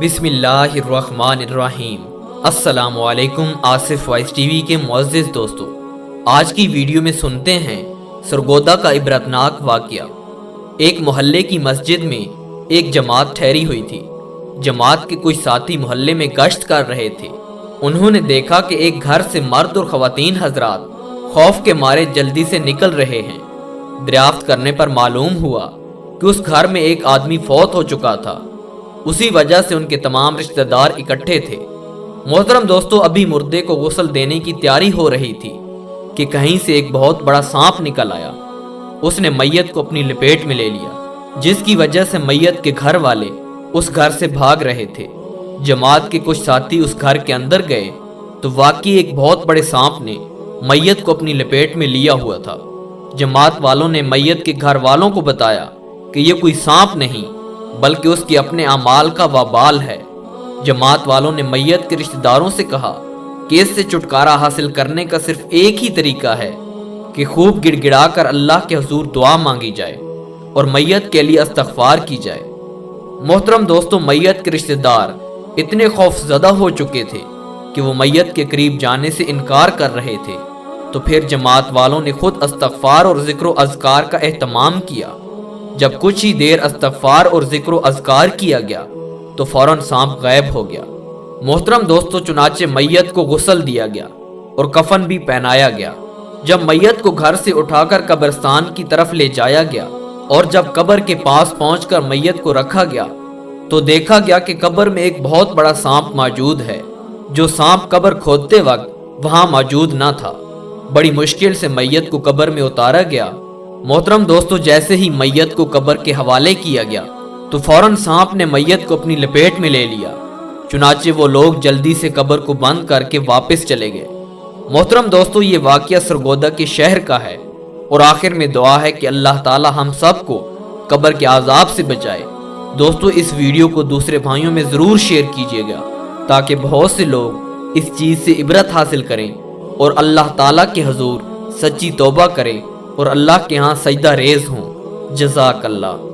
بسم اللہ الرحمن الرحیم۔ السلام علیکم آصف وائس ٹی وی کے معزز دوستو، آج کی ویڈیو میں سنتے ہیں سرگودا کا عبرتناک واقعہ۔ ایک محلے کی مسجد میں ایک جماعت ٹھہری ہوئی تھی۔ جماعت کے کچھ ساتھی محلے میں گشت کر رہے تھے۔ انہوں نے دیکھا کہ ایک گھر سے مرد اور خواتین حضرات خوف کے مارے جلدی سے نکل رہے ہیں۔ دریافت کرنے پر معلوم ہوا کہ اس گھر میں ایک آدمی فوت ہو چکا تھا۔ اسی وجہ سے ان کے تمام رشتہ دار اکٹھے تھے۔ محترم دوستو، ابھی مردے کو غسل دینے کی تیاری ہو رہی تھی کہ کہیں سے ایک بہت بڑا سانپ نکل آیا۔ اس نے میت کو اپنی لپیٹ میں لے لیا، جس کی وجہ سے میت کے گھر والے اس گھر سے بھاگ رہے تھے۔ جماعت کے کچھ ساتھی اس گھر کے اندر گئے تو واقعی ایک بہت بڑے سانپ نے میت کو اپنی لپیٹ میں لیا ہوا تھا۔ جماعت والوں نے میت کے گھر والوں کو بتایا کہ یہ کوئی سانپ نہیں بلکہ اس کے اپنے اعمال کا وبال ہے۔ جماعت والوں نے میت کے رشتہ داروں سے کہا کہ اس سے چھٹکارا حاصل کرنے کا صرف ایک ہی طریقہ ہے کہ خوب گڑ گڑا کر اللہ کے حضور دعا مانگی جائے اور میت کے لیے استغفار کی جائے۔ محترم دوستو، میت کے رشتہ دار اتنے خوف زدہ ہو چکے تھے کہ وہ میت کے قریب جانے سے انکار کر رہے تھے۔ تو پھر جماعت والوں نے خود استغفار اور ذکر و اذکار کا اہتمام کیا۔ جب کچھ ہی دیر استغفار اور ذکر و اذکار کیا گیا تو فوراً سانپ غائب ہو گیا۔ محترم دوستو، چنانچہ میت کو غسل دیا گیا اور کفن بھی پہنایا گیا۔ جب میت کو گھر سے اٹھا کر قبرستان کی طرف لے جایا گیا اور جب قبر کے پاس پہنچ کر میت کو رکھا گیا تو دیکھا گیا کہ قبر میں ایک بہت بڑا سانپ موجود ہے، جو سانپ قبر کھودتے وقت وہاں موجود نہ تھا۔ بڑی مشکل سے میت کو قبر میں اتارا گیا۔ محترم دوستو، جیسے ہی میت کو قبر کے حوالے کیا گیا تو فوراً سانپ نے میت کو اپنی لپیٹ میں لے لیا۔ چنانچہ وہ لوگ جلدی سے قبر کو بند کر کے واپس چلے گئے۔ محترم دوستو، یہ واقعہ سرگودا کے شہر کا ہے اور آخر میں دعا ہے کہ اللہ تعالی ہم سب کو قبر کے عذاب سے بچائے۔ دوستو، اس ویڈیو کو دوسرے بھائیوں میں ضرور شیئر کیجیے گا تاکہ بہت سے لوگ اس چیز سے عبرت حاصل کریں اور اللہ تعالیٰ کے حضور سچی توبہ کریں اور اللہ کے ہاں سجدہ ریز ہوں۔ جزاک اللہ۔